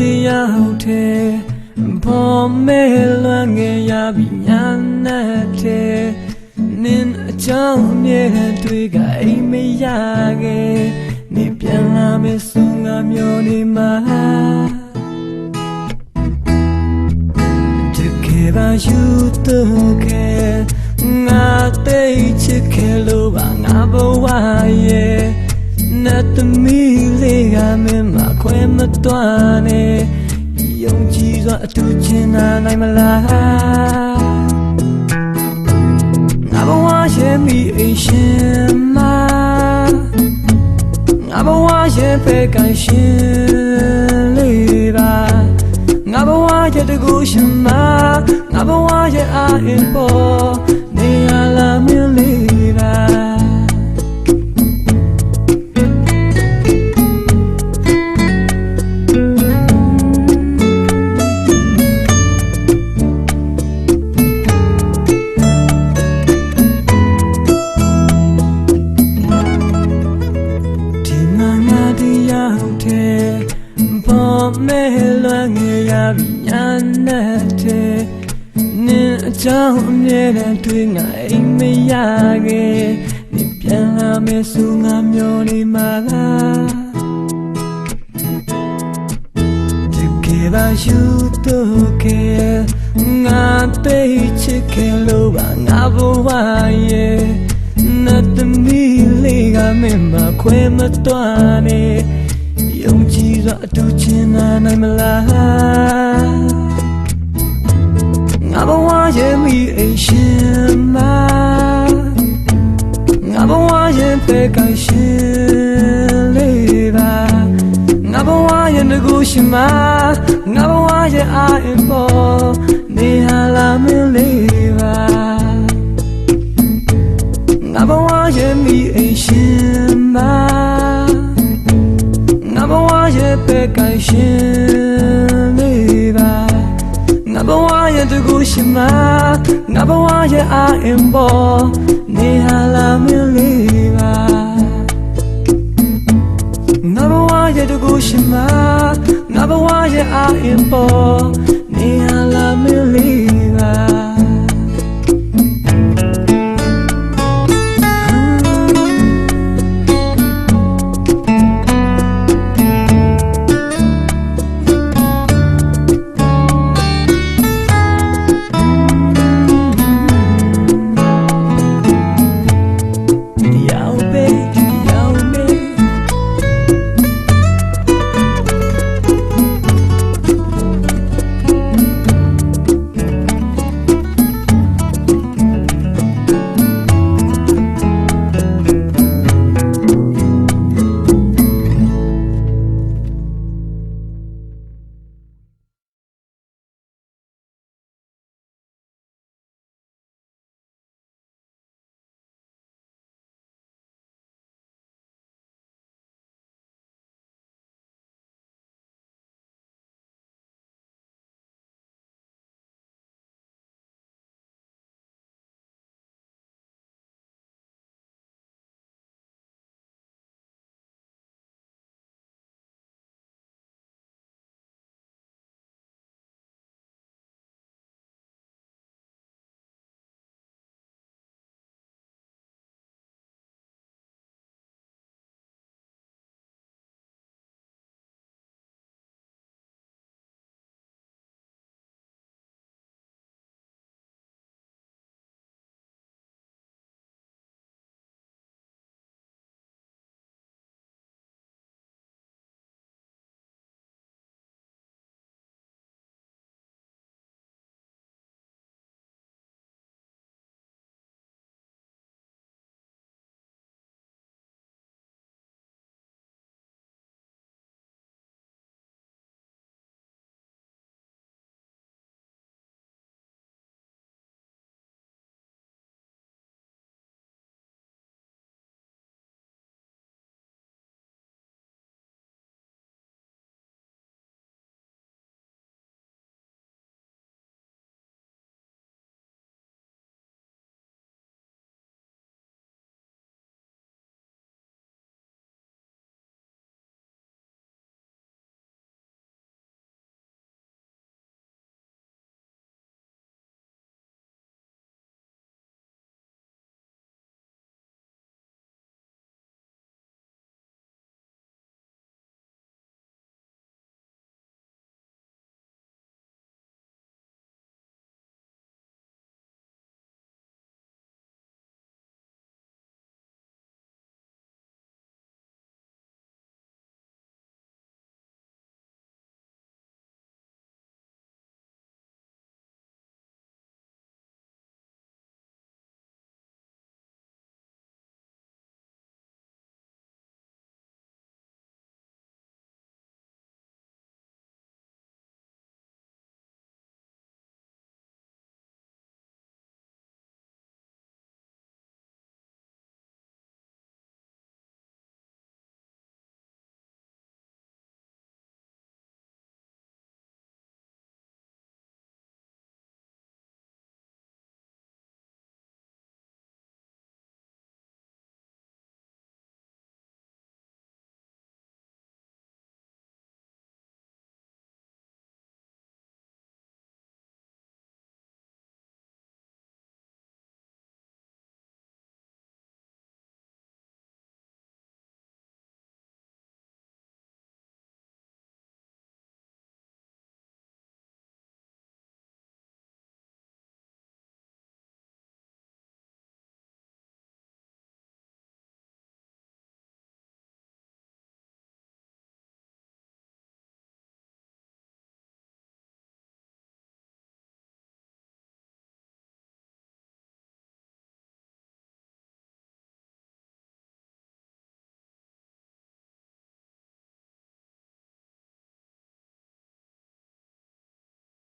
တရားတဲ့ဘောမဲလွမ်းငယ်ရပြီးညာနဲ့တဲ့နင်းအကြောင်းအမြဲတမ်းတွေ့ကအိမ်မရခဲ့နေပြန်လာမယ်ဆိုငါမျောနေမှာတကယ်ပါယူတော့ခဲ့ငါတိတ်ချစ်ခဲ့လို့ပါငါဘဝရဲ့နဲ့တမီလေးကမင်းမခွဲမတွားနဲ့ယုံကြည်စွာအတူချင်နိုင်မလားငါဘဝရဲ့မိအိမ်ရှင်မငါဘဝရဲ့ဖက်ကန်ရှင်လေးပါငါဘဝရဲ့တကူရှင်မငါဘဝရဲ့အာအင်ပေါ်နေရလာမင်းလေးပါဘောမဲလွမ်းငယ်ရပြီးညာနဲ့တဲ့နင်းအကြောင်းအမြဲတမ်းတွေ့ငါအိမ်မရခဲ့နေပြန်လာမယ်ဆိုငါမျောနေမှာလားတကယ်ပါယူတော့ခဲ့ငါတိတ်ချစ်ခဲ့လို့ပါငါဘဝရဲ့နဲ့တမီလေးကမင်းမခွဲမတွားနဲ့ယုံကြည်စွာအတူချင်နိုင်မလားငါဘဝရဲ့မိအိမ်ရှင်မငါဘဝရဲ့ဖက်ကန်ရှင်လေးပါငါဘဝရဲ့ငကိုရှင်မငါဘဝရဲ့အာအင်ပေါ်နေဟာလာမင်းလေးပါငါဘဝရဲ့မိအိမ်ရှင်မငါဘဝရဲ့ဖက်ကန်ရှင်လေးပါငါဘဝရဲ့တကူရှင်မငါဘဝရဲ့အာအင်ပေါ်နေဟာလာမင်းလေး